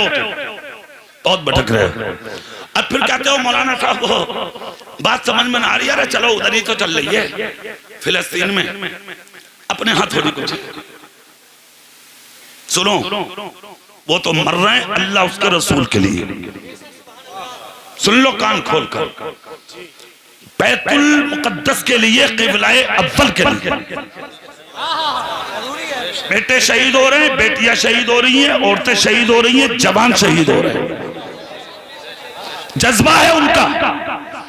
हो तुम, बहुत भटक रहे हो। अब फिर कहते हो मौलाना साहब वो बात समझ में ना आ रही है, चलो उधर ही तो चल रही है फिलिस्तीन में, अपने हाथ थोड़ी कुछ। सुनो, वो तो मर रहे हैं अल्लाह उसके रसूल के लिए। सुन लो कान खोल कर, बैतुल मुकद्दस के लिए, क़िबला-ए अव्वल के लिए। बेटे शहीद हो रहे हैं, बेटियां शहीद हो रही हैं, औरतें शहीद हो रही हैं, जवान शहीद हो रहे हैं, जज्बा है उनका,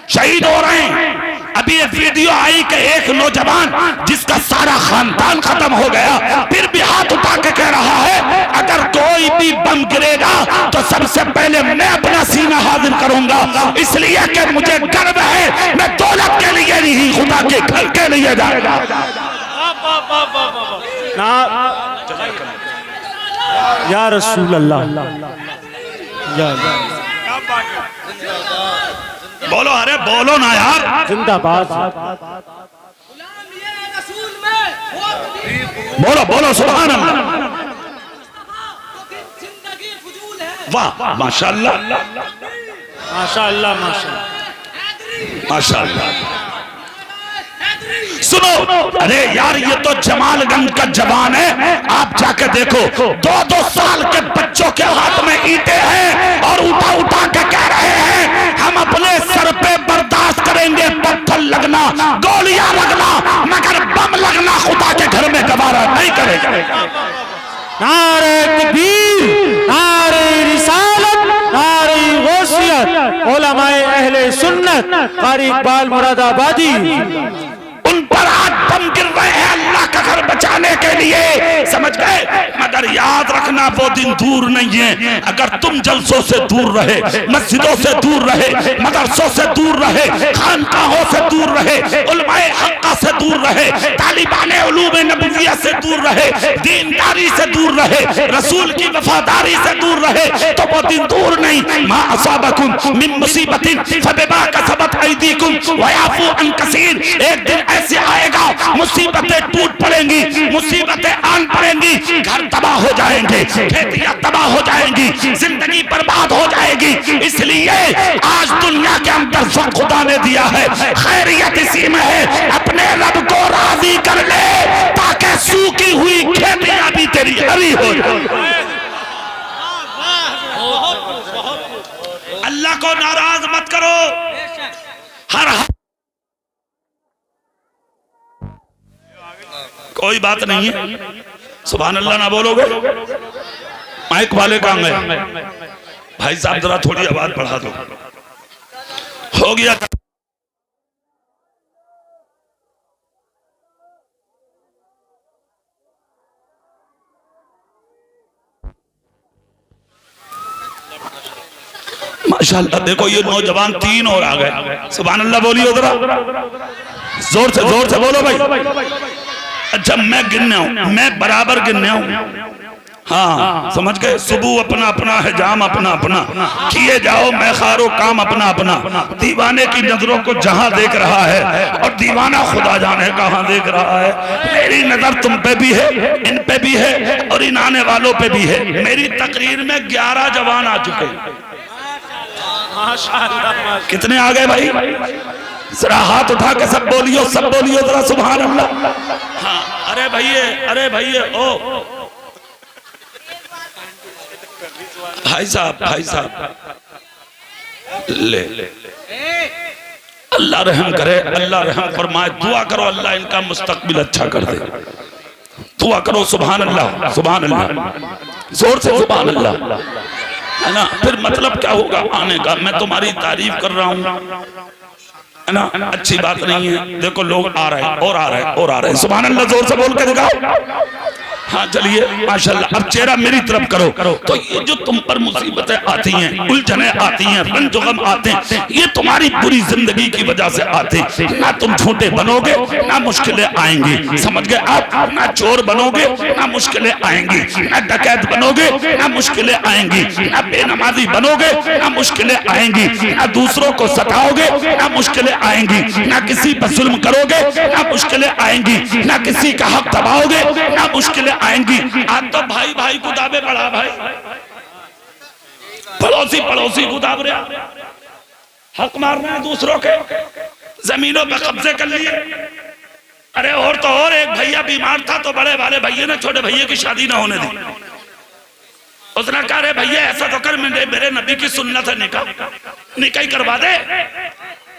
शहीद हो रहे हैं। अभी एक वीडियो आई कि एक नौजवान जिसका सारा खानदान खत्म हो गया फिर भी हाथ उठा के कह रहा है अगर कोई भी बम गिरेगा तो सबसे पहले मैं अपना सीना हाजिर करूंगा, इसलिए कि मुझे गर्व है मैं दौलत के लिए नहीं खुदा के घर के लिए जाएगा। या रसूल अल्लाह, बोलो, अरे बोलो ना यार, जिंदाबाद। बोलो बोलो सुभान अल्लाह, वाह माशाअल्लाह माशाअल्लाह माशाअल्लाह। सुनो, अरे यार ये तो जमालगंज का जवान है, आप जाके देखो 2-2 साल के बच्चों के हाथ में ईंटें हैं और उठा उठा के कह रहे हैं हम अपने सर पे बर्दाश्त करेंगे पत्थर लगना, गोलियां लगना, मगर बम लगना खुदा के घर में गवारा नहीं करेगा। नारे तकबीर, नारे रिसालत, नारे गौसियत, उलमाए अहले सुन्नत, कारी इकबाल मुरादाबादी, उन पर आज बम गिर रहे हैं अल्लाह का घर बचाने के लिए, समझ गए। मगर याद रखना वो दिन दूर नहीं है, अगर तुम जलसों से दूर रहे, मस्जिदों से दूर रहे, मदरसों से दूर रहे, खानकाहों से दूर रहे, उलमाए हक्का से दूर रहे, तालिबाने उलूमे नबविय्या से दूर रहे, दीनदारी से दूर रहे, रसूल की वफादारी से दूर रहे, तो वो दिन दूर नहीं। मा असाबकुम मिन मुसीबतिन फबिमा कसबत अयदीकुम व याफू अन कसीर, एक दिन ऐसे आएगा मुसीबतें टूट पड़ेंगी, मुसीबतें आन पड़ेंगी, घर तबाह हो जाएंगे, खेतियां तबाह हो जाएंगी, जिंदगी बर्बाद हो जाएगी। इसलिए आज दुनिया के अंदर जो खुदा ने दिया है खैरियत इसी में है, अपने रब को राजी कर ले ताकि सूखी हुई खेतियां भी तेरी हरी हो जाए। अल्लाह को नाराज मत करो, हर कोई बात नहीं है, सुभान अल्लाह ना बोलोगे। माइक वाले कहाँ गए? भाई साहब जरा थोड़ी आवाज बढ़ा दो, हो गया। माशाअल्लाह, देखो ये नौजवान 3 और आ गए, सुभान अल्लाह बोलिए जरा, जोर से बोलो भाई। अच्छा मैं गिनने हूं, मैं बराबर गिनने हूं, हाँ समझ गए। सुबह अपना अपना है, जाम अपना अपना, किए जाओ मैं खारो काम अपना अपना। दीवाने की नजरों को जहां देख रहा है और दीवाना खुदा जाने कहां देख रहा है। मेरी नजर तुम पे भी है, इन पे भी है और इन आने वालों पे भी है। मेरी तकरीर में 11 जवान आ चुके हैं। माशाअल्लाह। कितने आ गए भाई? जरा हाथ उठा के सब बोलियो जरा सुभान अल्लाह। हाँ अरे भैया ओ भाई साहब ले अल्लाह रहम करे, अल्लाह रहम फरमाए। दुआ करो अल्लाह इनका मुस्तकबिल अच्छा कर दे, दुआ करो सुभान अल्लाह सुभान अल्लाह, जोर से सुभान अल्लाह, है ना। फिर मतलब क्या होगा आने का, मैं तुम्हारी तारीफ कर रहा हूँ, है ना, अच्छी बात नहीं है। देखो लोग आ रहे हैं और आ रहे हैं और आ रहे हैं, सुभान अल्लाह, जोर से बोल के दिखाओ। हाँ चलिए माशाल्लाह, अब चेहरा मेरी तरफ करो। तो ये जो तुम पर मुसीबतें आती हैं, उलझने आती हैं, रंज गम आते हैं, ये तुम्हारी बुरी जिंदगी की वजह से आते हैं। ना तुम झूठे बनोगे ना मुश्किलें आएंगी, समझ गए आप। ना चोर बनोगे ना मुश्किलें आएंगी, ना डकैत बनोगे ना मुश्किलें आएंगी, ना बेनमाजी बनोगे ना मुश्किलें आएंगी, ना दूसरों को सताओगे ना मुश्किलें आएंगी, ना किसी पर जुल्म करोगे ना मुश्किलें आएंगी, ना किसी का हक दबाओगे ना मुश्किलें आएंगी। आज तो भाई भाई को दावे बढ़ा भाई, पड़ोसी को दाब रहा, हक मारना है दूसरों के, जमीनों पे कब्जे कर लिए। अरे और तो और एक भैया बीमार था तो बड़े वाले भैया ने छोटे भैया की शादी ना होने दी। उसने कहा अरे भैया ऐसा तो कर, मेरे नबी की सुन्नत है, निकाह करवा दे।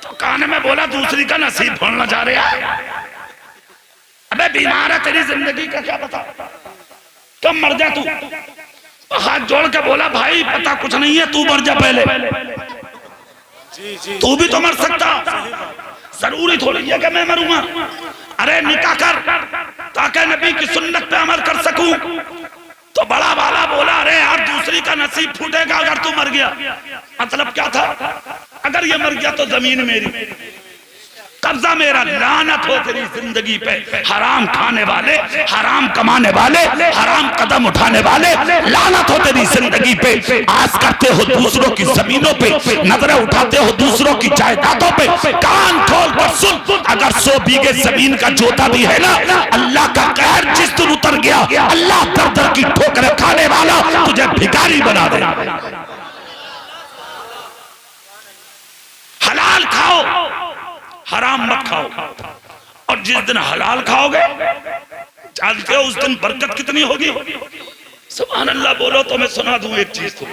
तो कान में बोला दूसरी का नसीब फोड़ना चाह रहा है। अबे बीमार है, तेरी जिंदगी का क्या पता, कब मर जा तू। तो हाथ जोड़ के बोला भाई पता कुछ नहीं है, तू मर जा पहले, तू भी तो मर सकता, जरूरी थोड़ी है कि मैं मरूंगा। अरे निकाह कर ताकि नबी की सुन्नत पे अमल कर सकूं। तो बड़ा वाला बोला अरे यार दूसरी का नसीब फूटेगा अगर तू मर गया। मतलब क्या था, अगर ये मर गया तो जमीन मेरी, कब्जा मेरा। लानत हो तेरी जिंदगी पे, हराम खाने वाले, हराम कमाने वाले, हराम कदम उठाने वाले, लानत हो तेरी जिंदगी पे। आस करते हो दूसरों की जमीनों पे, नजरें उठाते हो दूसरों की जायदादों पे। कान खोल कर सुन, अगर 100 बीघे जमीन का जोता भी है ना, अल्लाह का कहर जिस दिन उतर गया, अल्लाह दर दर की ठोकरें खाने वाला तुझे भिखारी बना दे। हलाल खाओ, हराम मत खाओ। और जिस दिन हलाल खाओगे जानते हो उस दिन बरकत कितनी होगी। सुभान अल्लाह बोलो तो मैं सुना दूं एक चीज तो।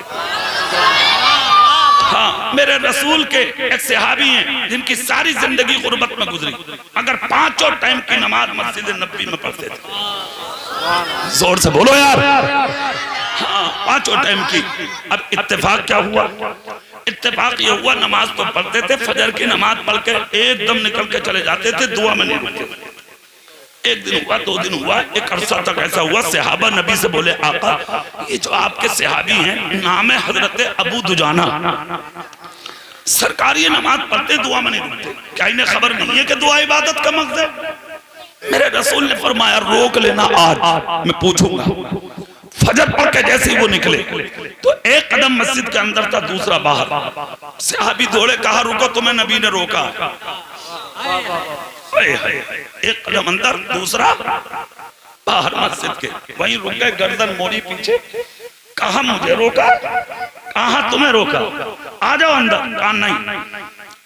हाँ, मेरे रसूल के एक सहाबी हैं जिनकी सारी जिंदगी गुर्बत में गुजरी, मगर 5 टाइम की नमाज मस्जिद नबी में पढ़ते थे। जोर से बोलो यार। हाँ, 5 टाइम की। अब इत्तेफाक क्या हुआ, इत्तेफाक ये हुआ नमाज तो पढ़ते थे, फजर की नमाज पढ़ के एकदम निकल के चले जाते थे, दुआ में नहीं रुकते। एक दिन हुआ, 2 दिन हुआ, एक अरसा तक ऐसा हुआ, सहाबा नबी से बोले आका ये जो आपके सहाबी हैं नाम है हजरत अबू दुजाना, सरकार ये नमाज पढ़ते दुआ में नहीं रुकते, क्या इन्हें खबर नहीं है कि दुआ इबादत का मकसद है। मेरे रसूल ने फरमाया रोक लेना, आज मैं पूछूंगा। फजर पढ़ के जैसे ही वो निकले तो एक कदम मस्जिद के अंदर था, दूसरा बाहर। सहाबी दौड़े, कहा रुको, तुम्हें नबी ने रोका। एक कदम अंदर, दूसरा बाहर मस्जिद के, वहीं रुक गए, गर्दन मोड़ी पीछे। कहा मुझे रोका, कहा तुम्हें रोका, आ जाओ अंदर। कहा नहीं,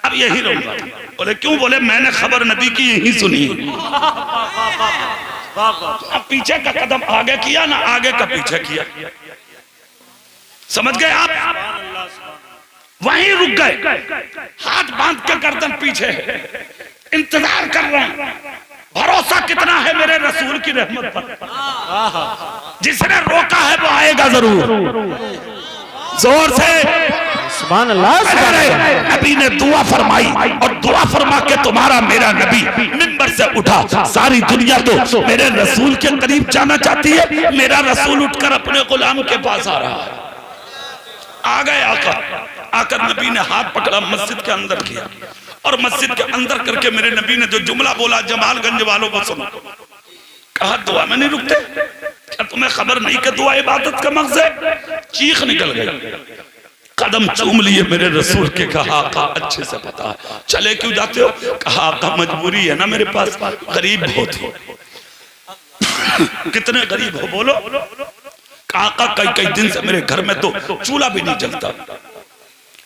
अब यही रहूंगा। बोले क्यों? बोले मैंने खबर नबी की यही सुनी। अब पीछे का कदम आगे किया ना, आगे का पीछे किया। समझ गए आप? वहीं रुक गए, हाथ बांध के गर्दन पीछे, इंतजार कर रहे हैं। भरोसा कितना है मेरे रसूल की रहमत पर, जिसने रोका है वो आएगा जरूर। जोर से सुभान अल्लाह। नबी ने दुआ फरमाई, और दुआ फरमा के तुम्हारा मेरा नबी मिंबर से उठा। सारी दुनिया तो मेरे रसूल के करीब जाना चाहती है, मेरा रसूल उठकर अपने गुलाम के पास आ रहा है। आ गए आकर नबी ने हाथ पकड़ा, मस्जिद के अंदर किया, और मस्जिद के अंदर करके मेरे नबी ने जो जुमला बोला, जमालगंज वालों को सुनो। कहा दुआ में नहीं रुकते, क्या तुम्हें खबर नहीं कि दुआ इबादत का मकसद? चीख निकल गई, कदम चूम लिए मेरे रसूल के। कहा आका अच्छे से पता है, चले क्यों जाते हो? कहा आका मजबूरी है ना मेरे पास, गरीब बहुत हो। कितने गरीब हो बोलो? आका कई दिन से मेरे घर में तो चूल्हा भी नहीं जलता,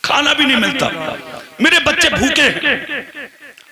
खाना भी नहीं मिलता, मेरे बच्चे भूखे हैं।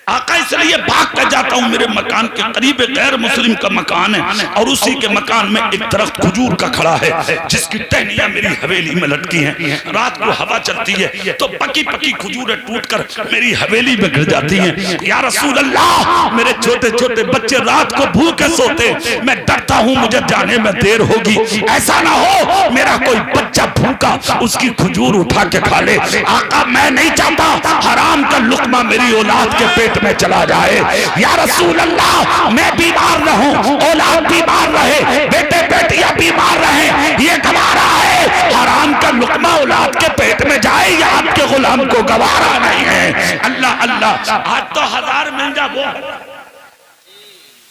आका इसलिए भाग कर जाता हूँ, मेरे मकान के करीब गैर मुस्लिम का मकान है, और उसी के मकान में एक दरख्त खजूर का खड़ा है, जिसकी टहनियां मेरी हवेली में लटकी हैं। रात को हवा चलती है तो पकी पकी खजूरें टूटकर मेरी हवेली में गिर जाती हैं। या रसूल अल्लाह, मेरे छोटे छोटे बच्चे रात को भूखे सोते, मैं डरता हूँ मुझे जाने में देर होगी, ऐसा ना हो मेरा कोई बच्चा भूखा उसकी खजूर उठा के खा ले। आका मैं नहीं चाहता हराम का लुकमा मेरी औलाद के पेट में चला जाए। या रसूल अल्लाह, मैं बीमार रहूं, औलाद बीमार रहे, बेटे बेटियां बीमार रहे, ये गवारा है। हराम का लुकमा औलाद के पेट में जाए, या आपके गुलाम को गवारा नहीं है। अल्लाह अल्लाह, आज तो 1000 मिल जा वो,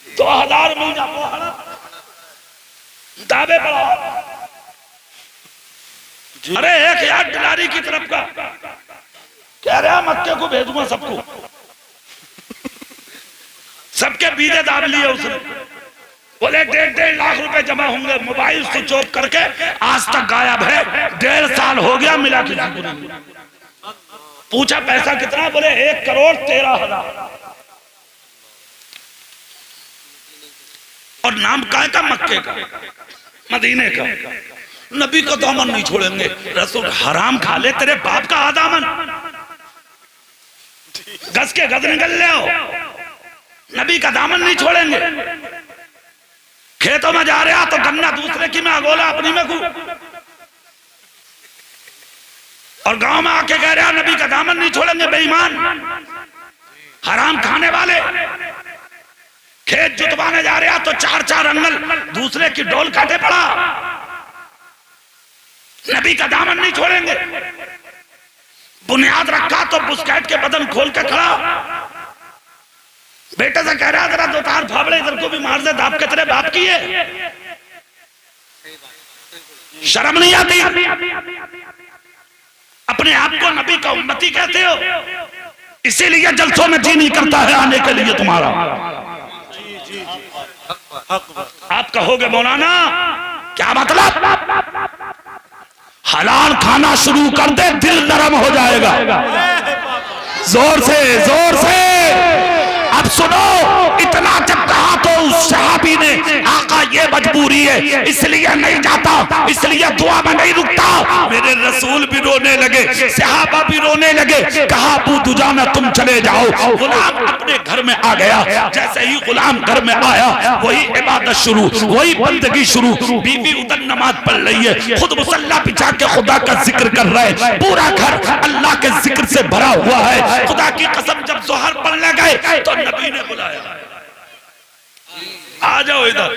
2000 मिल जा वो, दावे बढ़ाओ। अरे 1000 दिलारी की तरफ का कह रहा मक्के को भेजूंगा सबको, सबके बीजे दाब लिए उसने। बोले 1.5 लाख रुपए जमा होंगे। मोबाइल स्विच ऑफ करके आज तक गायब है। 1.5 साल साल हो गया मिला किसी को नहीं। पूछा पैसा कितना, बोले 1,13,000। और नाम काय का? मक्के का, मदीने का। नबी का दामन नहीं छोड़ेंगे। रसूल हराम खा ले, तेरे बाप का दामन गज के गज निकल ले हो, नबी का दामन नहीं छोड़ेंगे। खेतों में जा रहा तो गन्ना दूसरे की में अगोला, अपनी में को। और गांव में आके कह रहा नबी का दामन नहीं छोड़ेंगे। बेईमान, हराम खाने वाले। खेत जुतवाने जा रहा तो 4-4 अंगल दूसरे की डोल काटे पड़ा। नबी का दामन नहीं छोड़ेंगे। बुनियाद रखा तो बुस्कैट के बदन खोल के खड़ा। बेटे से कह रहा जरा 2-4 फावड़े इधर को भी मार दे, दाप के तेरे बाप की है। शर्म नहीं आती? अपने आप को नबी का उम्मती कहते हो, इसीलिए जलसों में जी नहीं करता है आने के लिए तुम्हारा। आप कहोगे मौलाना क्या मतलब? हलाल खाना शुरू कर दे, दिल नरम हो जाएगा। जोर से, जोर से अब सुनो। इतना जब कहा तो उस सहाबी ने, आका ये मजबूरी है इसलिए नहीं जाता, इसलिए दुआ में नहीं रुकता। मेरे रसूल भी रोने लगे, सहाबा भी रोने लगे। कहा अबू दुजाना तुम चले जाओ। गुलाम अपने घर में आ गया। जैसे ही गुलाम घर में आया, वही इबादत शुरू, वही बंदगी शुरू। बीबी उधर नमाज पढ़ रही है, खुद मुसल्ला बिछा के खुदा का जिक्र कर रहे हैं। पूरा घर अल्लाह के जिक्र से भरा हुआ है। खुदा की कसम जब जोहर पढ़ने गए तो नबी ने बुलाया, आ जाओ इधर।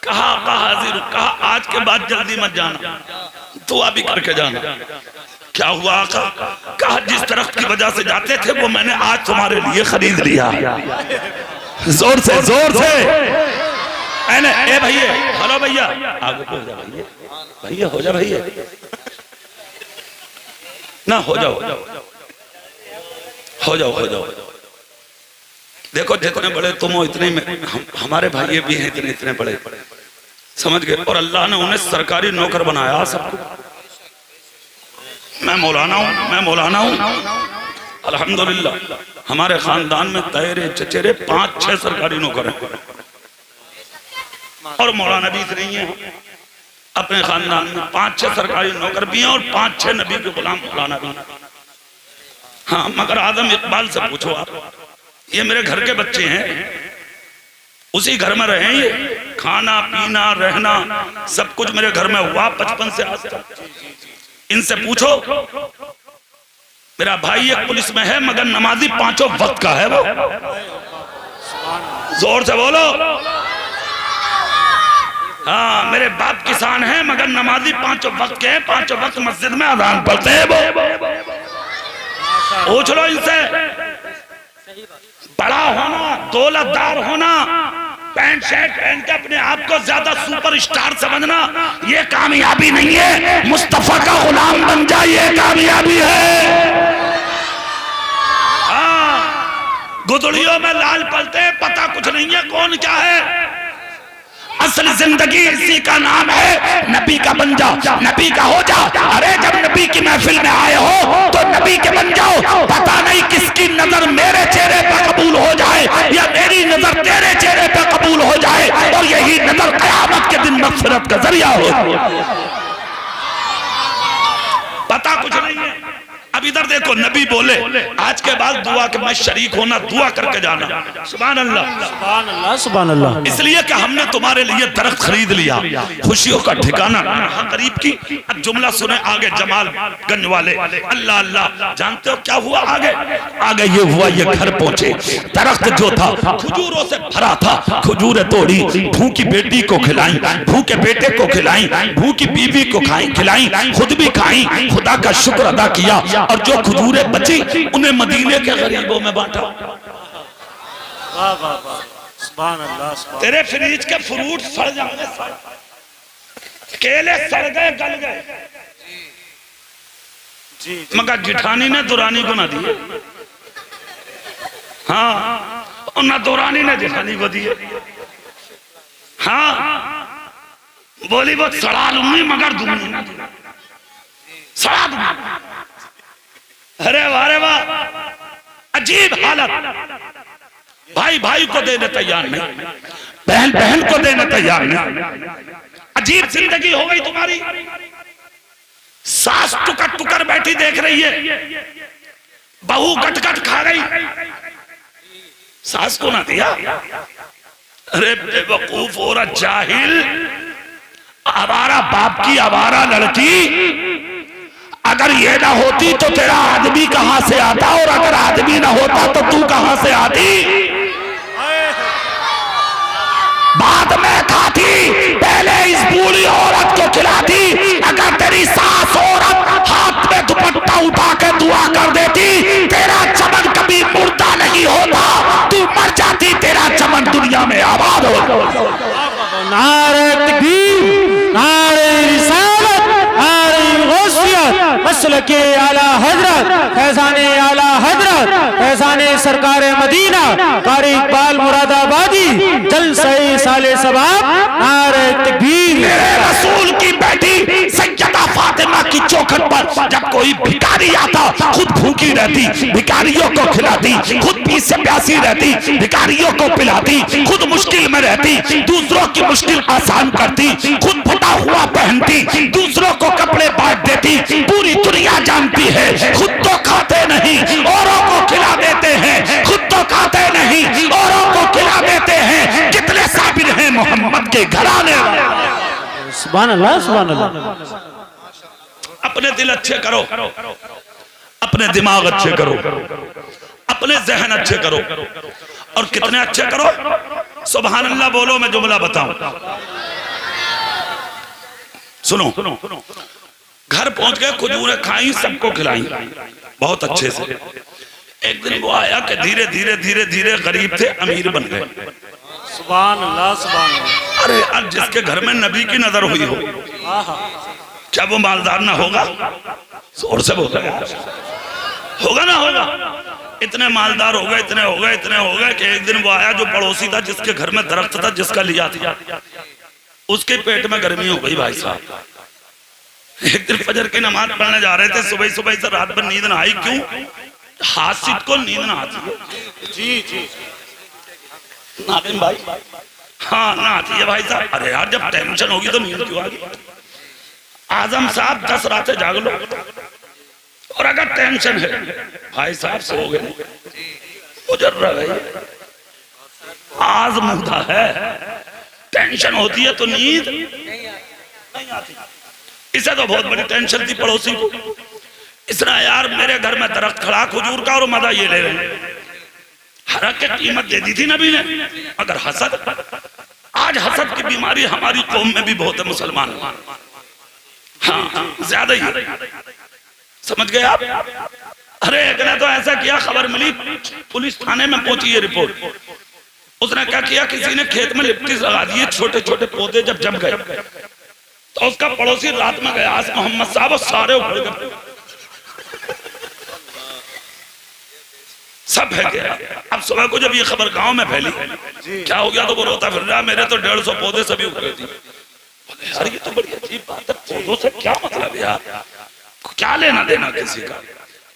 कहा हाजिर, कहा आज के बाद जल्दी मत जाना, दुआ भी करके जाना। क्या हुआ? कहा जिस तरफ की वजह से जाते थे वो मैंने आज तुम्हारे लिए खरीद लिया। जोर से, जोर से। ए भैया, हेलो भैया, आगे हो जा भैया, भैया हो जा भैया, ना हो जाओ, हो जाओ, हो जाओ। देखो जितने बड़े तुम हो इतने में हमारे भाई भी हैं, इतने इतने बड़े, समझ गए। और अल्लाह ने उन्हें सरकारी नौकर बनाया सबको। मैं मौलाना हूँ, मैं मौलाना हूँ। अल्हम्दुलिल्लाह हमारे खानदान में तेरे चचेरे 5-6 सरकारी नौकर हैं। और मौलाना भी इतने ही हैं अपने खानदान में। 5-6 सरकारी नौकर भी हैं और 5-6 नबी के गुलाम मौलाना भी। हाँ, मगर आदम इकबाल से पूछो आप, ये मेरे घर के बच्चे हैं, उसी घर में रहे। ये खाना पीना रहना सब कुछ मेरे घर में हुआ 55 से आज तक। इनसे पूछो। मेरा भाई एक पुलिस में है मगर नमाजी 5 वक्त का है वो। जोर से बोलो। हाँ, मेरे बाप किसान है मगर नमाजी 5 वक्त के हैं, 5 वक्त मस्जिद में अजान पढ़ते हैं वो। पूछ लो इनसे। बड़ा होना, दौलतदार होना, पैंट शर्ट पहन के अपने आप को ज्यादा सुपरस्टार समझना, ये कामयाबी नहीं है। मुस्तफा का गुलाम बन जाए, ये कामयाबी है। हाँ, गुदड़ियों में लाल पलते, पता कुछ नहीं है कौन क्या है। असल जिंदगी इसी का नाम है, नबी का बन जाओ, नबी का हो जाओ। अरे जब नबी की महफिल में आए हो तो नबी के बन जाओ। पता नहीं किसकी नजर मेरे चेहरे पर कबूल हो जाए या मेरी नजर तेरे चेहरे पर कबूल हो जाए, और यही नजर क़यामत के दिन मग़फ़िरत का जरिया हो। पता कुछ नहीं है। अब इधर देखो, नबी बोले आज के बाद दुआ के मैं शरीक होना, दुआ करके जाना। सुभान अल्लाह, सुभान अल्लाह, सुभान अल्लाह। इसलिए कि हमने तुम्हारे लिए दरख्त खरीद लिया, खुशियों का ठिकाना करीब की। अब जुमला सुने आगे, जमाल गंज वाले। अल्लाह अल्लाह, जानते हो क्या हुआ आगे? आगे ये हुआ, ये घर पहुंचे। दरख्त जो था खजूरों से भरा था, खजूरें तोड़ी, भूखी बेटी को खिलाई, भूखे बेटे को खिलाई, भूखी बीवी को खिलाई, खुद भी खाई, खुदा का शुक्र अदा किया। और जो खजूरें बची उन्हें मदीने के गरीबों में बांटा। वाह वाह वाह, सुभान अल्लाह। तेरे फ्रिज के फ्रूट सड़ जाएंगे, केले सड़ गए, गल गए, जी, मगर जिठानी ने दुरानी को ना दिए। हाँ, और ना दुरानी ने जिठानी को दिए। हाँ, बोली वो सड़ा लूंगी मगर दूंगी ना। सड़ा दूं। अरे वाह वाह, अजीब हालत। भाई भाई को देने तैयार नहीं, बहन बहन को देने तैयार नहीं। अजीब जिंदगी हो गई तुम्हारी। सास टुकर टुकर बैठी देख रही है, बहू कटकट खा गई, सास को ना दिया। अरे बेवकूफ औरत, जाहिल, आवारा बाप की आवारा लड़की। अगर ये ना होती तो तेरा आदमी कहां से आता, और अगर आदमी ना होता तो तू कहां से आती। बाद में खाती, पहले इस बूढ़ी औरत को खिलाती। अगर तेरी सास औरत हाथ में दुपट्टा उठा के दुआ कर देती, तेरा चमन कभी मुर्दा नहीं होता, तू मर जाती, तेरा चमन दुनिया में आबाद होता। नारे तकबीर, नारे रिसालत, नारे गौसियत, मसलके आला हजरत, फैज़ाने आला हजरत, फैज़ाने सरकारे मदीना, कारी इकबाल मुरादाबादी, जलसे साले सबाब, नारे तकबीर। मेरे रसूल की बेटी सैयदा फातिमा की चौखट पर जब कोई भिखारी आता, खुद भूखी रहती, भिखारियों को खिलाती, खुद पीस से प्यासी रहती, भिखारियों को पिलाती, खुद मुश्किल में रहती, दूसरों की मुश्किल आसान करती, खुद फटा हुआ पहनती, दूसरों को कपड़े बांट देती। पूरी दुनिया जानती है, खुद तो खाते नहीं, औरों को खिला देते हैं, खुद तो खाते नहीं, औरों को खिला देते हैं। कितने साबिर हैं मोहम्मद के घराने। सुभान अल्लाह, सुभान अल्लाह। अपने दिल अच्छे करो, अपने दिमाग अच्छे करो, अपने जहन अच्छे करो। और कितने अच्छे करो? सुभान अल्लाह बोलो, मैं जुमला बताऊं, सुनो। घर पहुंच गए, खजूरें खाई, सबको खिलाई बहुत अच्छे से। एक दिन वो आया कि धीरे धीरे धीरे धीरे गरीब थे अमीर बन गए। सुभान अल्लाह, सुभान अल्लाह। अरे आज जिसके घर में नबी की नजर हुई हो, क्या वो मालदार ना होगा? जोर से बोला, होगा ना होगा? इतने मालदार हो गए, इतने हो गए, इतने हो गए कि एक दिन वो आया जो पड़ोसी था, जिसके घर में दरख्त था, जिसका लिया था, उसके पेट में गर्मी हो गई भाई साहब। एक दिन फजर की नमाज पढ़ने जा रहे थे, सुबह सुबह से रात भर नींद ना आई। क्यों? हासिद को नींद ना आती है। जी जी, नादिम भाई, हाँ ना आती है भाई साहब। अरे यार, जब टेंशन होगी तो नींद क्यों आएगी? आजम साहब 10 रातें जाग लो, और अगर टेंशन है भाई साहब सो गए, गुजर रहा है, आजमूदा है, टेंशन होती है तो नींद नहीं आती। इसे तो बहुत बड़ी टेंशन थी पड़ोसी को। इसने यार मेरे घर में दरख्त खड़ा खजूर का, और मजा ये ले रहे हैं। हरक की कीमत दे दी थी नबी ने। अगर हसद, आज हसद की बीमारी हमारी कौम में भी बहुत है, मुसलमान। हाँ ज्यादा ही है, समझ गए आप? अरे एक ने तो ऐसा किया, खबर मिली, पुलिस थाने में पहुंची ये रिपोर्ट। उसने क्या किया, किसी ने खेत में लिप्टी लगा दिए, छोटे छोटे पौधे जब जम गए तो उसका पड़ोसी रात में गया, मोहम्मद साहब, सारे उखड़ गए, सब है गया। अब सुबह को जब ये खबर गांव में फैली, क्या हो गया, तो वो रोता फिर रहा, मेरे तो 150 पौधे सभी उखड़े थे। यार ये तो बड़ी अजीब बात है, पौधों से क्या मतलब यार, क्या लेना देना किसी का।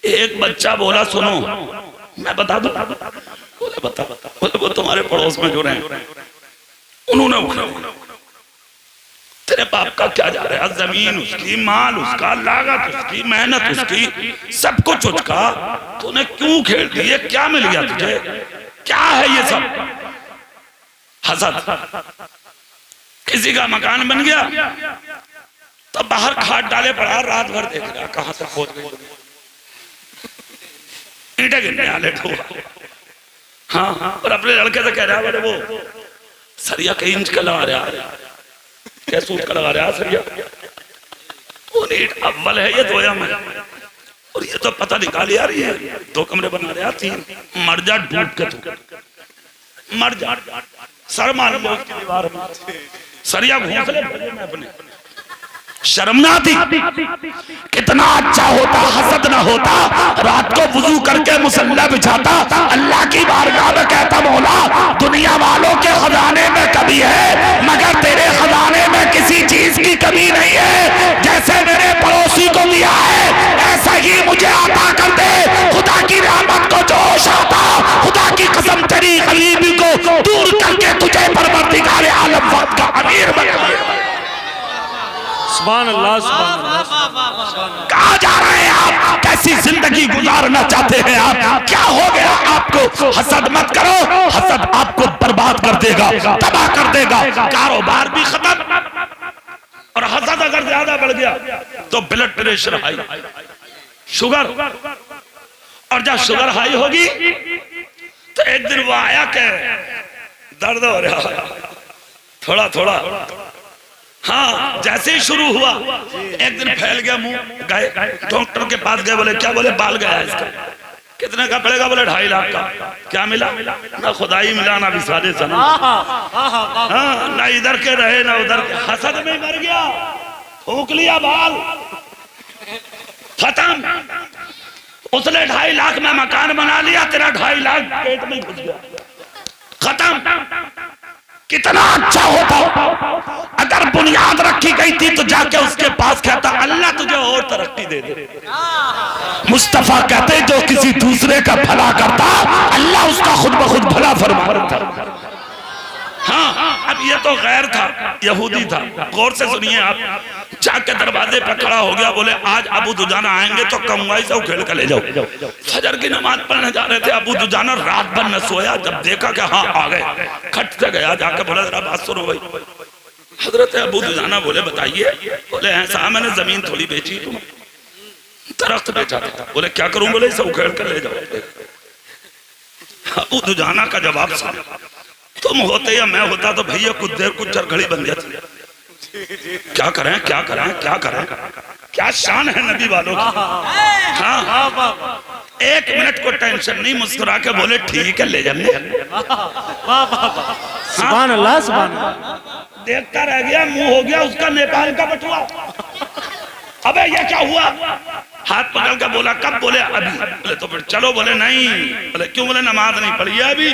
एक बच्चा बोला, सुनो मैं बता दूं? बोले बता। बोले वो तुम्हारे पड़ोस में जो रहे उन्होंने उखड़ा। तेरे बाप का क्या जा रहा है? जमीन उसकी, माल उसका, लागत उसकी, मेहनत उसकी, सब कुछ उसका, तूने क्यों खेल दिए? क्या मिल गया तुझे? क्या है ये सब? हसद। किसी का मकान बन गया तो बाहर खाट डाले पड़ा, रात भर देख रहा कहां से खोद गई, ईंटें गिरने वाले ठोका। हाँ, और अपने लड़के से कह रहा है, वो सरिया कई इंच का लगा रहा, क्या सूट का लगा रहा सरिया, वो ईंट अव्वल है, ये दोया में, और ये तो पता निकाल यार, ये 2 कमरे बना रहा, 3। मर जा डूब के, तू मर जा, सर मार दीवार में, सरिया घोंसले में अपने। शर्म ना आती? कितना अच्छा होता, हसद ना होता, रात को वुजू करके मुसल्ला बिछाता, अल्लाह की बारगाह में कहता, मौला दुनिया वालों के खजाने में कमी है, मगर तेरे खजाने में किसी चीज की कमी नहीं है। जैसे मेरे पड़ोसी को दिया है, सुभान अल्लाह सुभान अल्लाह। कहाँ जा रहे हैं आप? कैसी जिंदगी गुजारना चाहते हैं आप? क्या हो गया आपको? हसद मत करो, हसद आपको बर्बाद कर देगा, तबाह कर देगा, कारोबार भी खत्म। और हसद अगर ज्यादा बढ़ गया तो ब्लड प्रेशर हाई, शुगर, और जब शुगर हाई होगी तो एक दिन वो आया के दर्द हो रहा थोड़ा थोड़ा, हाँ जैसे ही शुरू हुआ एक दिन फैल गया मुंह, गए डॉक्टर के पास गए, बोले क्या? बोले बाल गया इसका। कितने का पड़ेगा? बोले 2.5 लाख का। क्या मिला? ना खुदाई मिला, ना विसाले सनम, हाँ ना इधर के रहे ना उधर के, हसद में मर गया, फूंक लिया बाल, खत्म। उसने 2.5 लाख में मकान बना लिया, तेरा 2.5 लाख पेट में घुस गया, खत्म। कितना अच्छा होता अगर बुनियाद रखी गई थी तो जाके उसके पास कहता अल्लाह तुझे और तरक्की दे दे। मुस्तफा कहते जो किसी दूसरे का भला करता अल्लाह उसका खुद ब खुद भला फरमाता। हाँ अब ये तो गैर था, यहूदी था। गौर से सुनिए आप, जाके दरवाजे पे खड़ा हो गया, बोले आज अबू दुजाना आएंगे तो कमवाई से उखेड़ कर ले जाओ। फजर की नमाज पढ़ने जा रहे थे, अबू दुजाना रात भर न सोया, जब देखा कि हाँ आ गए, खट से गया, जाके बोला जरा बात सुनो भाई। हजरत अबू दुजाना बोले बताइए। बोले ऐसा मैंने जमीन थोड़ी बेची, तुम दरख्त बेचा था। बोले क्या करूं? बोले इसे उखेड़ कर ले जाओ। अबू दुजाना का जवाब था तुम होते या मैं होता तो भैया कुछ देर कुछ चरखड़ी बन जाती। क्या करें क्या करें क्या करें? क्या शान है नबी वालों की। हाँ 1 मिनट को टेंशन नहीं, मुस्कुरा के बोले ठीक है ले जाने। सुभान अल्लाह सुभान अल्लाह। देखता रह गया, मुंह हो गया उसका नेपाल का बटुआ। अबे ये क्या हुआ? हाथ पकड़ के बोला कब? बोले अभी। बोले तो फिर चलो। बोले नहीं। बोले क्यों? बोले नमाज नहीं पढ़ी है अभी।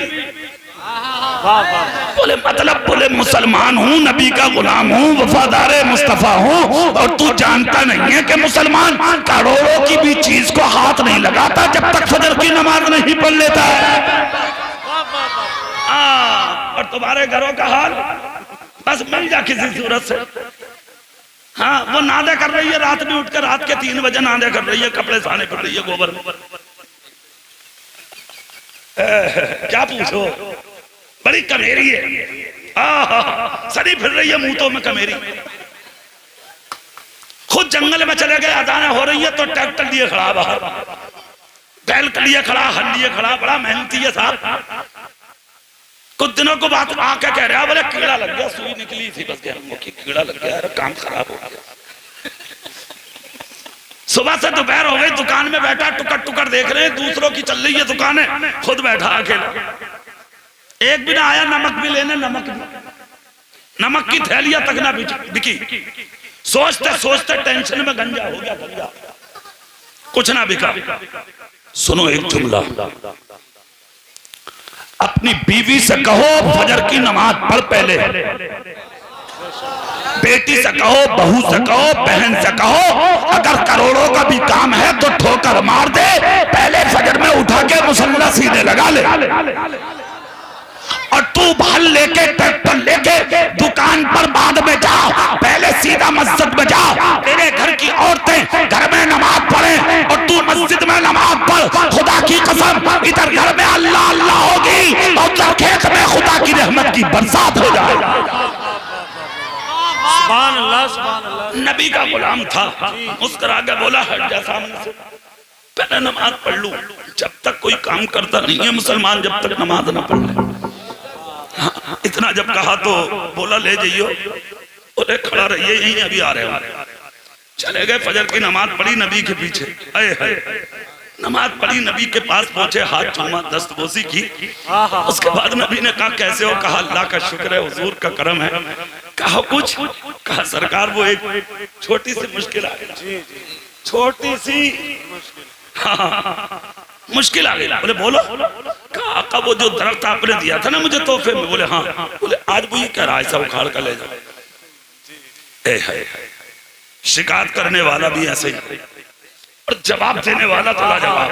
बोले मतलब? बोले मुसलमान हूँ, नबी का गुलाम हूँ, वफादार मुस्तफा हूँ, और तू जानता नहीं है कि मुसलमान करोड़ों की भी चीज को हाथ नहीं लगाता जब तक फजर की नमाज नहीं पढ़ लेता है। और तुम्हारे घरों का हाल बस मिल जा किसी सूरत से। हाँ वो नादे कर रही है, रात में उठकर रात के 3 बजे नादे कर रही है, कपड़े साने पड़ रही है गोबर में। क्या पूछो, बड़ी कमेरी है, सड़ी फिर रही है मुंह में कमेरी। खुद जंगल में चले गए, अदाना हो रही है तो ट्रैक्टर लिए खड़ा, बाहर बैल के लिए खड़ा, हल लिए खड़ा, बड़ा मेहनती है साहब। कुछ दिनों को बात आके कह रहा, बोले कीड़ा लग गया, सुई निकली थी बस, कीड़ा लग गया, काम खराब हो गया। सुबह से दोपहर हो गई, दुकान में बैठा टुकड़ टुकड़ देख रहे हैं, दूसरों की चल रही है दुकानें, खुद बैठा अकेला। एक भी ना आया नमक भी लेने, नमक की थैलियां तक ना बिकी। सोचते सोचते टेंशन में गंजा हो गया, गंजा कुछ ना बिका। सुनो एक जुमला, अपनी बीवी से कहो फजर की नमाज पढ़ पहले, बेटी से कहो, बहू से कहो, बहन से कहो, अगर करोड़ों का भी काम है तो ठोकर मार दे, पहले फजर में उठा के मुसल्ला सीधे लगा ले। और तू भल लेके ट्रैक्टर लेके दुकान पर बाद में जा, पहले सीधा मस्जिद में जा। तेरे घर की औरतें घर में नमाज पढ़े और तू मस्जिद में नमाज पढ़। खुदा की कसम, इधर घर में अल्लाह अल्लाह होगी और उधर खेत में खुदा की रहमत की बरसात हो जाएगी। सुभान अल्लाह सुभान अल्लाह। नबी का गुलाम था, मुस्कुरा के बोला हट जा सामने से, पहले नमाज पढ़ लूं। जब तक कोई काम करता नहीं है मुसलमान, जब तक नमाज ना पढ़ ले। हाँ, इतना जब कहा तो बोला ले जाइयो। बोले खड़ा रहिए यहीं, अभी आ रहे हो। चले गए, फजर की नमाज पढ़ी नबी के पीछे, नमाज पढ़ी, नबी के पास पहुंचे, हाथ चूमा, दस्तबोसी की। उसके बाद नबी ने कहा कैसे हो? कहा अल्लाह का शुक्र है, हुजूर का करम है। कहा कुछ? कहा सरकार वो एक छोटी सी मुश्किल आ गई, छोटी सी मुश्किल आ गई। बोले बोलो। कहा आका वो जो दरख्त आपने दिया था ना मुझे तोहफे में। बोले हाँ। बोले आज वो ये कह रहा है सब उखाड़ कर ले जाओ। शिकायत करने वाला भी ऐसे ही और जवाब देने वाला तो लाजवाब।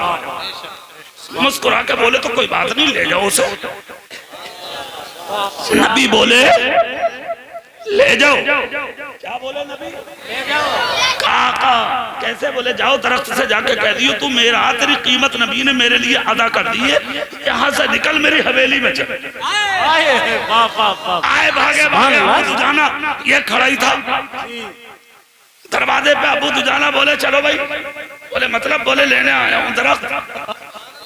मुस्कुरा के बोले तो कोई बात नहीं, ले जाओ उसे। नबी बोले ले जाओ। क्या बोले नबी? ले जाओ। काका कैसे बोले? जाओ दरख्त से जाके कह दियो तू मेरा, तेरी कीमत नबी ने मेरे लिए अदा कर दी है, यहाँ से निकल मेरी हवेली में चल। आए भागे भागे अबू दुजाना, ये खड़ा ही था दरवाजे पे। अबू दुजाना बोले चलो भाई। बोले मतलब? बोले लेने आया हूँ दरख्त।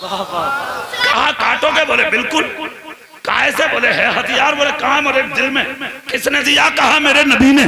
कहा काटोगे? बोले बिल्कुल। काहे से? बोले है हथियार। बोले कहाँ? मेरे दिल में। किसने दिया? कहा मेरे नबी ने।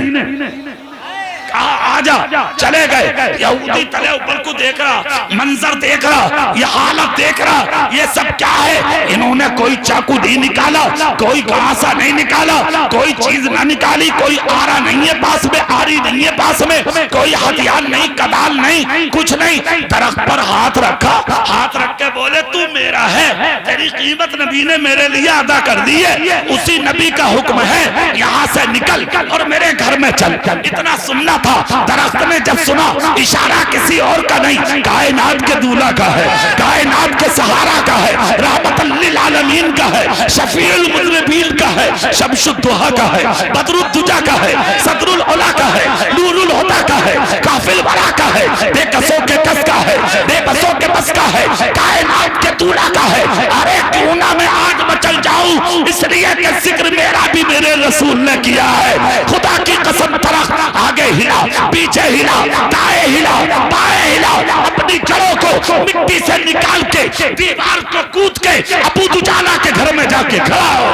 कहा आजा। चले गए। यहूदी तले ऊपर को देख रहा, मंजर देख रहा, ये हालत देख रहा, ये सब क्या है? इन्होंने कोई चाकू नहीं निकाला, कोई घासा नहीं निकाला, कोई चीज ना निकाली, कोई आरा नहीं है पास में, आरी नहीं है पास में, कोई हथियार नहीं, कदाल नहीं, कुछ नहीं। दरख्त पर हाथ रखा, हाथ रख के बोले तू मेरा है, तेरी कीमत नबी ने मेरे लिए अदा कर दी है, उसी नबी का हुक्म है, यहाँ से निकल और मेरे घर में चल। इतना सुनना था। दरख्त ने जब सुना, इशारा किसी और का नहीं, कायनात के दूल्हा का है, कायनात के सहारा का है, रहमतुल लिल आलमीन का है, शफीउल मुज़निबीन का है, शम्सुद्दुहा का है, बदरुद्दुजा का है, सदरुल उला का है, नूरुल हुदा का है, काफिल वरा का है, बेकसों के कस का है, बेबसों के बस का है, कायनात के दूल्हा का है। अरे क्यों ना मैं आज मचल जाऊं, इसलिए कि जिक्र मेरा भी मेरे रसूल ने किया है। खुदा की कसम दरख्त आगे हिला, पीछे हिला, दाएं हिला, बाएं हिला, अपनी जड़ों को मिट्टी से निकाल के दीवार को कूद के अबू दुजाना के घर में जाके खड़ा हो।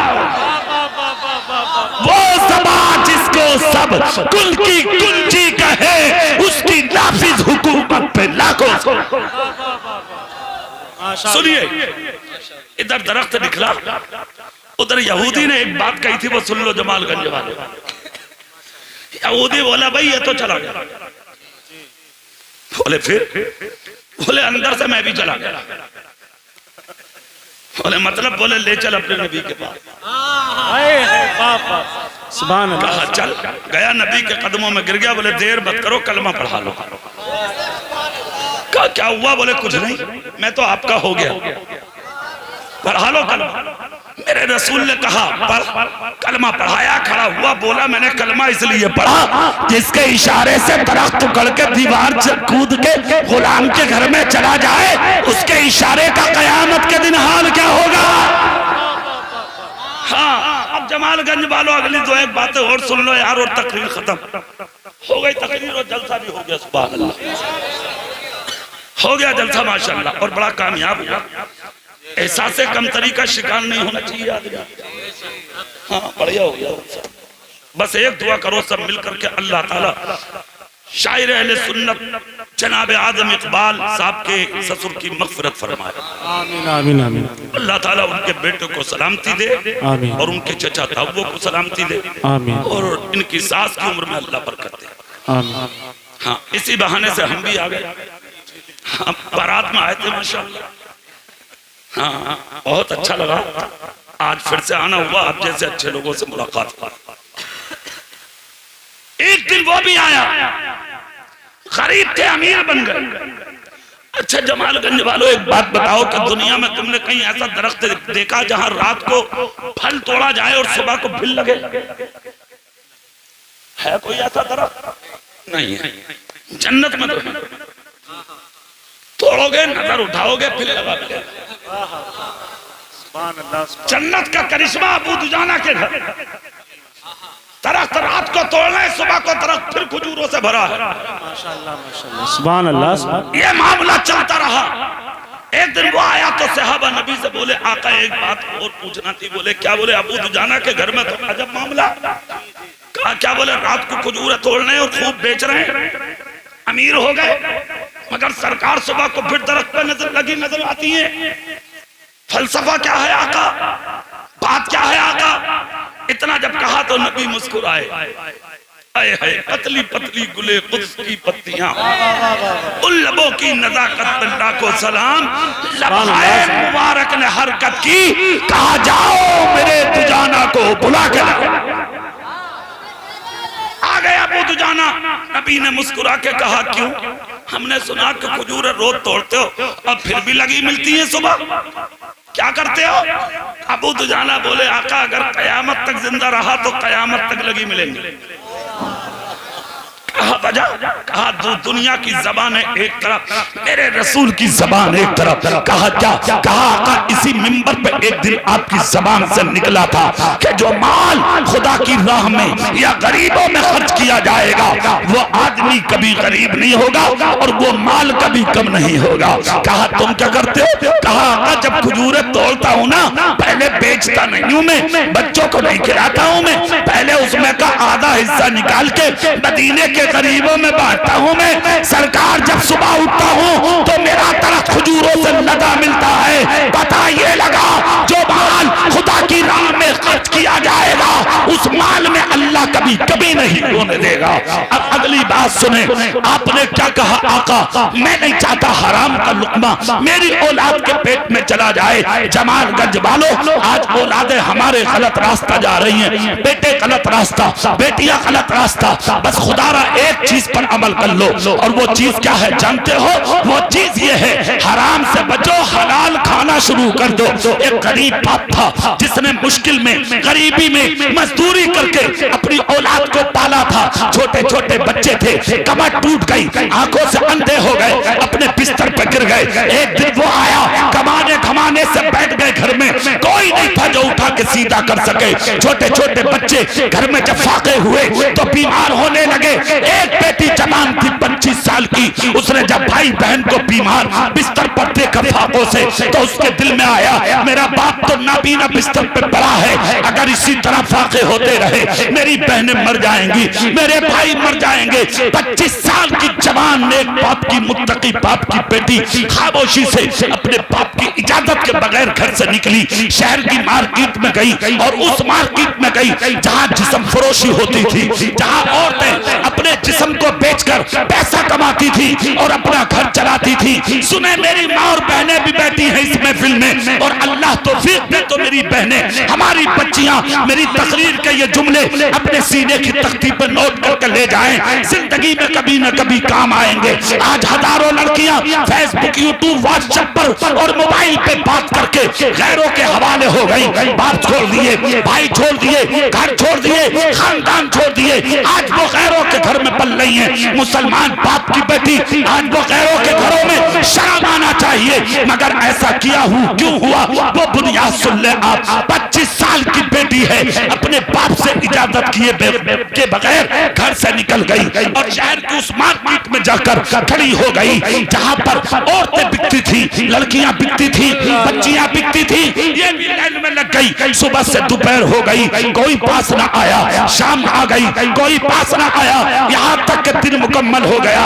वो ज़बान जिसको सब कुल की कुंजी कहे, उसकी नाफिज हुकूमत पे लाखों। सुनिए, इधर दरख्त निकला, उधर यहूदी ने एक बात कही थी, वो सुन लो जमालगंज वाले। यहूदी बोला भाई ये तो चला गया। बोले फिर? बोले अंदर से मैं भी चला गया। बोले मतलब? बोले ले चल अपने नबी के पास। सुभान अल्लाह। कहा चल। गया, नबी के कदमों में गिर गया। बोले देर मत करो, कलमा पढ़ा लो। कहा क्या हुआ? बोले कुछ नहीं, मैं तो आपका हो गया। पढ़ा लो कलमा। मेरे रसूल ने कहा पढ़। कलमा पढ़ाया, खड़ा हुआ, बोला मैंने कलमा इसलिए पढ़ा जिसके इशारे से दरख्त उखड़ के दीवार से कूद के गुलाम के घर में चला जाए, उसके इशारे का कयामत के दिन हाल क्या होगा। हाँ, अब जमालगंज वालों अगली दो एक बातें और सुन लो यार, और तकरीर खत्म हो गई। तकरीर और जलसा भी हो गया, सुभान अल्लाह, हो गया जलसा माशाअल्लाह, और बड़ा कामयाब हुआ। एहसासे कमतरी का शिकार नहीं होना चाहिए आदमी। हाँ बढ़िया हो गया। बस एक दुआ करो सब मिल करके, अल्लाह ताला शायर अहले सुन्नत जनाब आदम इकबाल साहब के ससुर की मग़फ़िरत फरमाए। आमीन आमीन आमीन। अल्लाह ताला उनके बेटे को सलामती दे, आमीन, और उनके चचा ताऊओं को सलामती दे, आमीन, और इनकी सास की उम्र में अल्लाह बरकत दे। आमीन। हाँ, इसी बहाने से हम भी आ गए। हाँ, बारात में आए थे माशाअल्लाह। हाँ, बहुत अच्छा लगा। आज फिर से आना हुआ, आप जैसे अच्छे लोगों से मुलाकात हुआ। एक दिन वो भी आया, गरीब थे, अमीर बन गए। अच्छा जमालगंज वालों, एक बात बताओ कि दुनिया में तुमने कहीं ऐसा दरख्त देखा जहां रात को फल तोड़ा जाए और सुबह को फिल लगे? है कोई ऐसा दरख्त? नहीं है। जन्नत में तो तोड़ोगे, नजर उठाओगे, फिर लगा मिलेगा। जन्नत का करिश्मा अबू दुजाना के घर। दरख्त रात को तोड़ना है, सुबह को दरख्त फिर खजूरों से भरा है। माशाअल्लाह माशाअल्लाह, सुभान अल्लाह। ये मामला चलता रहा। एक दिन वो आया तो सहाबा नबी से बोले आका एक बात और पूछना थी। बोले क्या? बोले अबू दुजाना के घर में तो अजब मामला। कहा क्या? बोले रात को खजूर तोड़ने और खूब बेच रहे हैं, अमीर हो गए, मगर सरकार सुबह को फिर दरख्त पे नजर आती है। फलसफा क्या है आका? बात क्या है आका? इतना जब कहा तो नबी मुस्कुराए। आए हाय, पतली पतली गुले कुद्स की पत्तियां, उन लबों की नजाकत बिल्ला को सलाम, लम्हाए मुबारक ने हरकत की। कहा जाओ मेरे दुजाना को बुला के लाओ। आ गया अबू दुजाना। नबी ने मुस्कुरा के कहा क्यों? हमने सुना कि खजूर रोज तोड़ते हो और फिर भी लगी मिलती है सुबह। क्या करते हो? अबू दुजाना बोले आका अगर कयामत तक जिंदा रहा तो कयामत तक लगी मिलेंगे। कहा वजह? कहा दुनिया की जबान है एक तरफ, मेरे रसूल की जबान एक तरफ। कहा क्या? कहा आका इसी मिंबर पे एक दिन आपकी जबान से निकला था कि जो माल खुदा की राह में या गरीबों में खर्च किया जाएगा वो आदमी कभी गरीब नहीं होगा और वो माल कभी कम नहीं होगा। कहा तुम क्या करते हो? कहा आका जब खजूरें तोड़ता हूँ ना पहले बेचता नहीं हूँ मैं, बच्चों को नहीं खिलाता हूँ मैं, पहले उसमें का आधा हिस्सा निकाल के मदीने के गरीबों में बांटता हूँ मैं। सरकार जब सुबह उठता हूँ तो मेरा तरफ खजूरों से लगा मिलता है। पता ये लगा जो माल खुदा की राह में खर्च किया जाएगा उस माल में अल्लाह कभी कभी नहीं होने देगा। अब अगली बात सुने, आपने क्या कहा? आका मैं नहीं चाहता हराम का लुकमा मेरी औलाद के पेट में चला जाए। जमालगंज वालों आज औलादे हमारे गलत रास्ता जा रही हैं, बेटे गलत रास्ता, बेटियां गलत रास्ता। बस खुदारा एक चीज पर अमल कर लो और वो चीज क्या है जानते हो? वो चीज ये है हराम से बचो, हलाल खाना शुरू कर दो। एक गरीब बाप था जिसने मुश्किल में गरीबी में मजदूरी करके अपनी औलाद को पाला था। छोटे छोटे बच्चे थे, कमर टूट गई, आंखों से अंधे हो गए, अपने बिस्तर पर गिर गए। एक दिन वो आया, कमाने खमाने से बैठ गए घर में, कोई नहीं था जो उठा के सीधा कर सके। छोटे छोटे बच्चे घर में जब फाके हुए तो बीमार होने लगे। एक बेटी जवान थी 25 साल की, उसने जब भाई बहन को बीमार बिस्तर पर देखा फाकों से तो उसके दिल में आया मेरा बाप तो नाबीना बिस्तर पर पड़ा है, अगर इसी तरह फाके होते रहे मेरी बहनें मर जाएंगी, मेरे भाई मर जाएंगे। 25 साल की जवान ने बाप की मुत्तकी बाप की बेटी खामोशी से अपने बाप की इजाजत के बगैर घर से निकली, शहर की मार्केट में गई और उस मार्केट में गई जहां जिस्म फरोशी होती थी, जहां औरतें अपने जिस्म को बेचकर पैसा कमाती थी और अपना घर चलाती थी। सुने मेरी माँ और बहनें भी बैठी हैं इस महफिल में और अल्लाह तौफीक दे तो मेरी बहनें हमारी बच्चियां मेरी तकरीर के ये जुमले अपने सीने की तख्ती पर नोट करके ले जाएं, जिंदगी में कभी न कभी काम आएंगे। आज हजारों लड़कियां फेसबुक यूट्यूब व्हाट्सएप पर और मोबाइल पे बात करके गैरों के हवाले हो गई, बाप छोड़ दिए, भाई छोड़ दिए, घर छोड़ दिए, खानदान छोड़ दिए, आज वो गैरों के घर में पल रही है। मुसलमान बाप की बेटी आज वो गैरों के घरों में शर्म आना चाहिए, मगर ऐसा किया क्यों हुआ? वो बुनियाद सुन ले आप, 25 साल की बेटी है, अपने बाप से इजाजत किए के बगैर घर से निकल गई और शहर की उस मार्केट में जाकर खड़ी हो गई जहां पर औरतें बिकती थी, लड़कियां बिकती थी, बच्चियां बिकती थी, ये भी लाइन में लग गई। सुबह से दोपहर हो गई, कोई पास ना आया, शाम आ गई, कोई पास ना आया, यहाँ तक कि दिन मुकम्मल हो गया,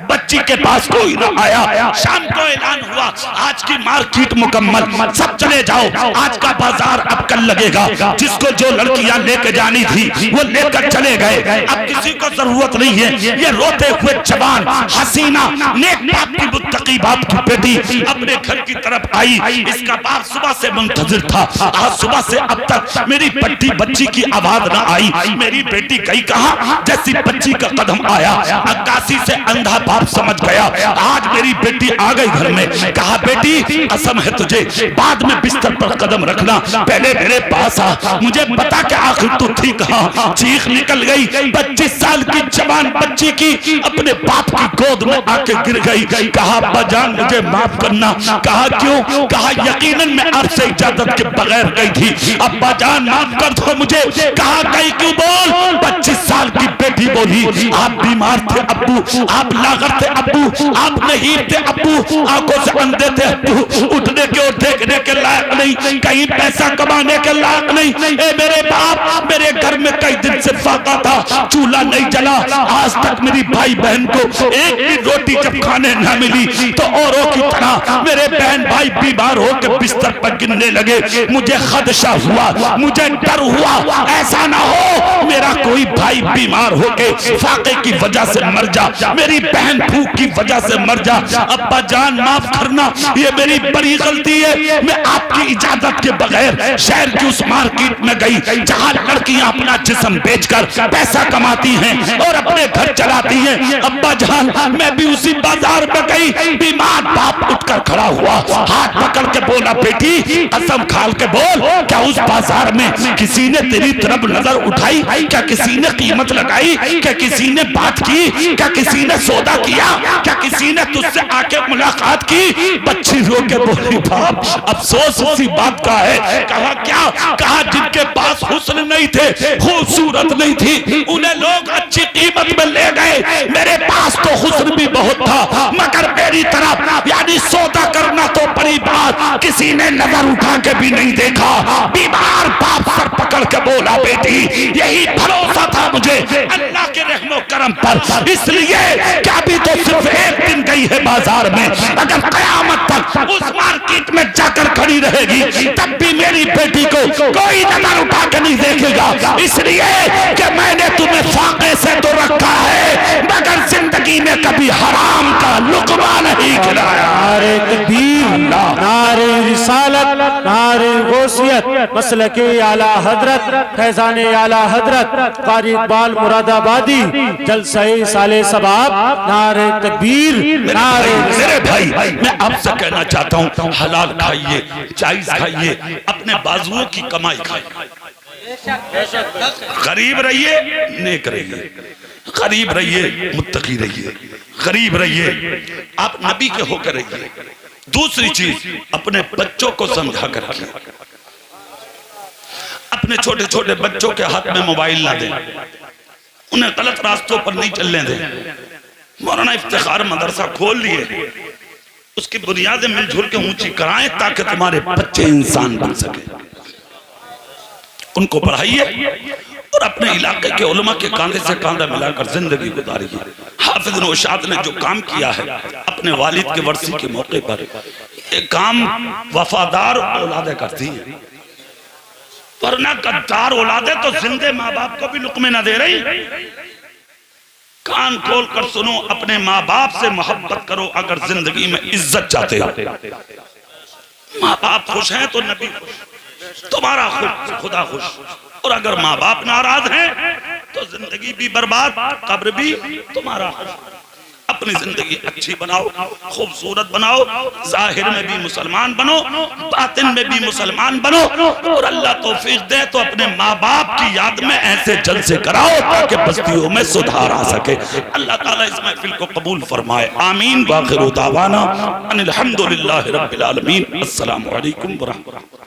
बच्ची के पास कोई ना आया। शाम को ऐलान हुआ आज की मार्केट मुकम्मल, सब चले जाओ, आज का बाजार अब कल लगेगा। जिसको जो लड़कियां लेके जानी थी वो लेकर चले गए, अब किसी को जरूरत नहीं है। ये रोते हुए जवान हसीना नेक बाप की मुत्तकी बाप की बेटी अपने घर की तरफ आई। इसका बाप सुबह से मुंतजिर था, आज सुबह से अब तक मेरी बट्टी बच्ची की आवाज ना आई। मेरी बेटी गई कहाँ? जैसी बच्ची का कदम आया अक्कासी से अंधा बाप समझ गया आज मेरी बेटी आ गई घर में। कहा बेटी कसम है तुझे बाद में बिस्तर पर कदम रखना, पहले मेरे पास आ, मुझे बता के आखिर तू थी कहाँ? चीख निकल गई, 25 साल की जवान बच्ची की अपने बाप की गोद में आके गिर गई। कहा अब्बा जान मुझे माफ करना। कहा क्यों? कहा यकीनन मैं आपसे इजाजत के बगैर गई थी, अब्बा जान माफ कर दो मुझे। कहा गई क्यों? बोल। 25 साल की बेटी बोली आप बीमार थे अब्बू, आप लागर थे अब्बू, आप नहीं थे अब्बू, आंखों से अंधे थे अब्बू, उठने के और देखने के लायक नहीं, कहीं पैसा कमाने के लायक नहीं। ए मेरे बाप, मेरे घर में कई दिन से फाका था, चूल्हा नहीं जला, आज तक मेरी भाई बहन को एक भी रोटी जब खाने न मिली तो औरों की तरह मेरे बहन भाई बीमार होकर बिस्तर पर गिरने लगे। मुझे खदशा हुआ, मुझे डर हुआ ऐसा ना हो मेरा कोई भाई बीमार होके फाके की वजह से मर जा, मेरी बहन भूख की वजह से मर जा। अब्बा जान माफ करना, ये मेरी बड़ी गलती है, मैं आपकी इजाजत के बगैर शहर की उस मार्केट में गई जहां लड़कियां अपना जिस्म बेचकर पैसा कमाती हैं और अपने घर चलाती हैं। अब्बा जान मैं भी उसी बाजार में गई गई। बीमार बाप उठकर खड़ा हुआ, हाथ पकड़ के बोला, बेटी कसम खाल के बोल, क्या उस बाजार में किसी ने तेरी तरफ नजर उठाई? क्या किसी ने कीमत लगाई? क्या किसी ने बात की? क्या किसी ने सौदा किया? क्या किसी ने तुझसे आके मुलाकात की? बच्ची रो के बोली, बाप अफसोस उसी बात का है। कहा क्या? कहा जिनके पास हुस्न नहीं थे, खूबसूरत नहीं थी, उन्हें लोग अच्छी कीमत में ले गए। मेरे पास तो हुस्न भी बहुत था, मगर मेरी तरफ यानी सौदा करना तो बड़ी बात, किसी ने नजर उठा के भी नहीं देखा। बीमार बाप सर पकड़ के बोला, बेटी यही भरोसा था मुझे अल्लाह के रहमो करम पर, इसलिए क्या भी तो सिर्फ एक दिन गई है बाजार में, अगर कयामत तक उस मार्केट में जाकर खड़ी रहेगी तब भी मेरी बेटी को कोई नजर उठा के नहीं देखेगा। इसलिए कि मैंने तुम्हें फाके से तो रखा है, मगर जिंदगी में कभी हराम का लुकमा नहीं खिलाया। नारे तकबीर, नारे रिसालत, नारे गौसियत, मसलके आला हजरत, फैजाने आला हजरत कारी इकबाल मुरादाबादी, जलसाए साले सबाब, नारे तकबीर, नारे। मेरे भाई मैं आपसे कहना चाहता हूँ, हलाल खाइए, जायज खाइए, अपने बाजुओं की कमाई खाइए, गरीब रहिए, नेक रहिए, गरीब रहिए, मुत्तकी रहिए, गरीब रहिए, आप नबी के होकर रहिए। दूसरी चीज, अपने बच्चों को समझा कर रखिए, अपने छोटे छोटे बच्चों के हाथ में मोबाइल ना दें, उन्हें गलत रास्तों पर नहीं चलने दें। मौलाना इफ्तिखार मदरसा खोल लिए, उसकी बुनियादें मिलजुल के ऊंची कराएं ताकि तुम्हारे बच्चे इंसान बन सके। उनको पढ़ाइए और अपने इलाके के उलमा के कांधे से कांधा मिलाकर जिंदगी गुजारिए। हाफिज नौशाद ने जो काम किया है अपने वालिद के वर्सी के मौके पर, ये काम वफादार औलादे करती हैं, वरना गद्दार औलादे तो जिंदे माँ बाप को भी लुकमे न दे रही। कान खोल कर सुनो, अपने माँ बाप से मोहब्बत करो अगर जिंदगी में इज्जत चाहते हो। माँ बाप खुश हैं तो नबी खुश, तुम्हारा खुश, खुदा खुश। और अगर माँ बाप नाराज हैं तो जिंदगी भी बर्बाद, कब्र भी तुम्हारा। अपनी जिंदगी अच्छी बनाओ, खूबसूरत बनाओ, जाहिर में भी मुसलमान बनो, बातिन में भी मुसलमान बनो, और अल्लाह तौफीक दे तो अपने माँ बाप की याद में ऐसे जलसे कराओ ताकि बस्तियों में सुधार आ सके। अल्लाह ताला इस महफिल को कबूल फरमाए, आमीन। वाखिरु दावाना अनिल हम्दुलिल्लाहि रब्बिल आलमीन। अस्सलामु अलैकुम व रहमतुल्लाह।